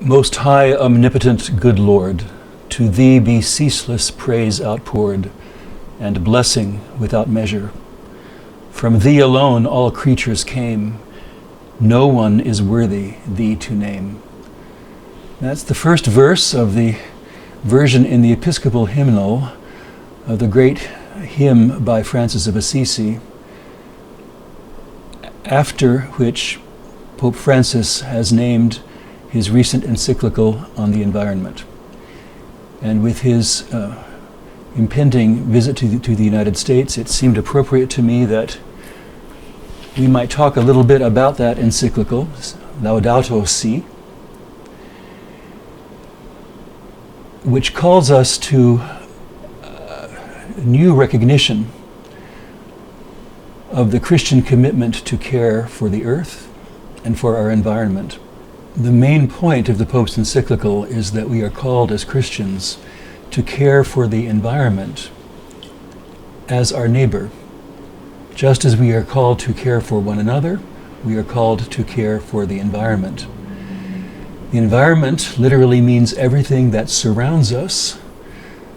Most high, omnipotent, good Lord, to thee be ceaseless praise outpoured, and blessing without measure. From thee alone all creatures came, no one is worthy thee to name. That's the first verse of the version in the Episcopal hymnal of the great hymn by Francis of Assisi, after which Pope Francis has named his recent encyclical on the environment. And with his impending visit to the United States, it seemed appropriate to me that we might talk a little bit about that encyclical, Laudato Si', which calls us to new recognition of the Christian commitment to care for the earth and for our environment. The main point of the Pope's encyclical is that we are called as Christians to care for the environment as our neighbor. Just as we are called to care for one another, we are called to care for the environment. The environment literally means everything that surrounds us.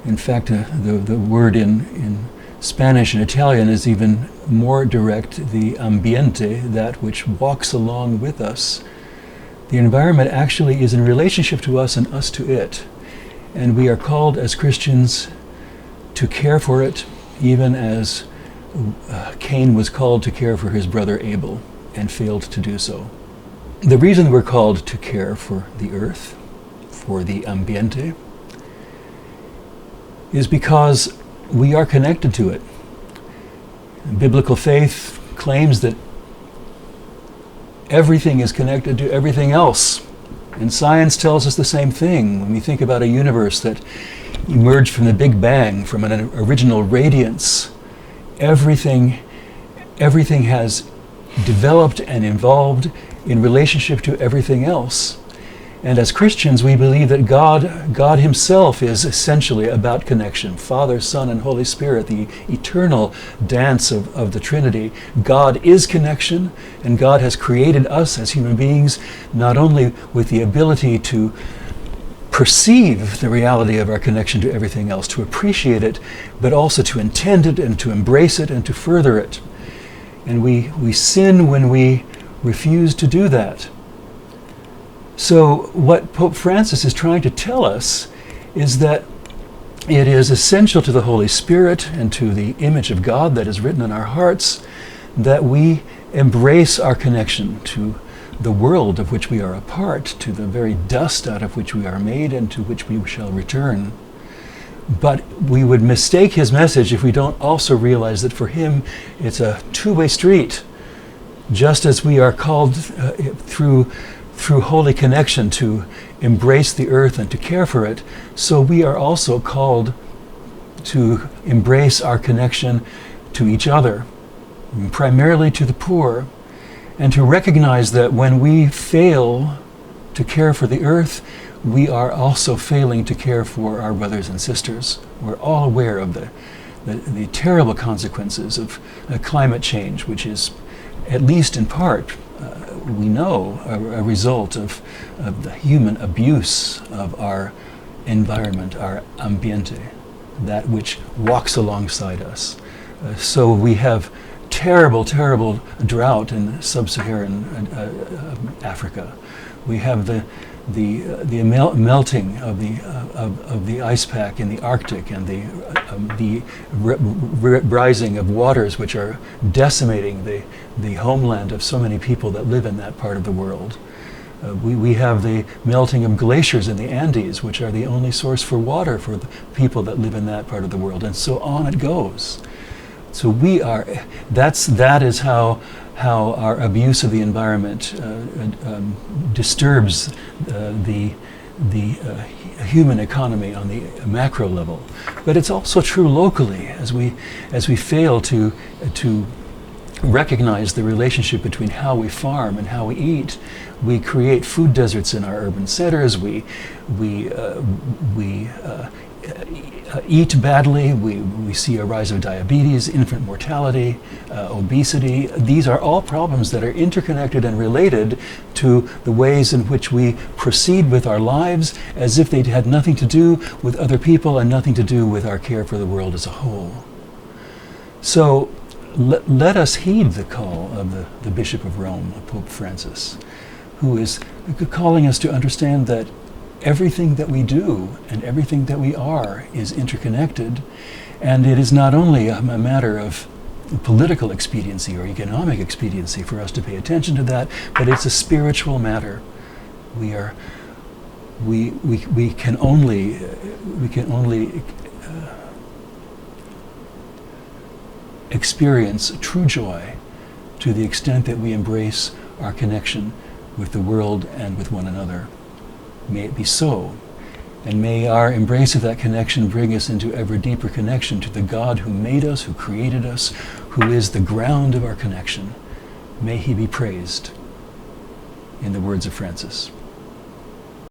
In fact, the word in Spanish and Italian is even more direct, the ambiente, that which walks along with us. The environment actually is in relationship to us and us to it. And we are called as Christians to care for it, even as Cain was called to care for his brother Abel and failed to do so. The reason we're called to care for the earth, for the ambiente, is because we are connected to it. Biblical faith claims that everything is connected to everything else. And science tells us the same thing. When we think about a universe that emerged from the Big Bang, from an original radiance, everything has developed and evolved in relationship to everything else. And as Christians, we believe that God himself is essentially about connection. Father, Son, and Holy Spirit, the eternal dance of the Trinity. God is connection, and God has created us as human beings not only with the ability to perceive the reality of our connection to everything else, to appreciate it, but also to intend it and to embrace it and to further it. And we sin when we refuse to do that. So what Pope Francis is trying to tell us is that it is essential to the Holy Spirit and to the image of God that is written in our hearts that we embrace our connection to the world of which we are a part, to the very dust out of which we are made and to which we shall return. But we would mistake his message if we don't also realize that for him it's a two-way street. Just as we are called through holy connection to embrace the earth and to care for it, so we are also called to embrace our connection to each other, primarily to the poor, and to recognize that when we fail to care for the earth, we are also failing to care for our brothers and sisters. We're all aware of the terrible consequences of climate change, which is, at least in part, we know, a result of the human abuse of our environment, our ambiente, that which walks alongside us. So we have terrible drought in sub-Saharan Africa. We have the melting of the ice pack in the Arctic and the rising of waters which are decimating the homeland of so many people that live in that part of the world. We have the melting of glaciers in the Andes, which are the only source for water for the people that live in that part of the world, and so on it goes. So that is how our abuse of the environment disturbs the human economy on the macro level. But it's also true locally, as we fail to recognize the relationship between how we farm and how we eat. We create food deserts in our urban centers. We eat badly, we see a rise of diabetes, infant mortality, obesity. These are all problems that are interconnected and related to the ways in which we proceed with our lives as if they had nothing to do with other people and nothing to do with our care for the world as a whole. So let us heed the call of the Bishop of Rome, Pope Francis, who is calling us to understand that everything that we do and everything that we are is interconnected, and it is not only a matter of political expediency or economic expediency for us to pay attention to that, but it's a spiritual matter. We can only experience true joy to the extent that we embrace our connection with the world and with one another. May it be so, and may our embrace of that connection bring us into ever deeper connection to the God who made us, who created us, who is the ground of our connection. May he be praised, in the words of Francis.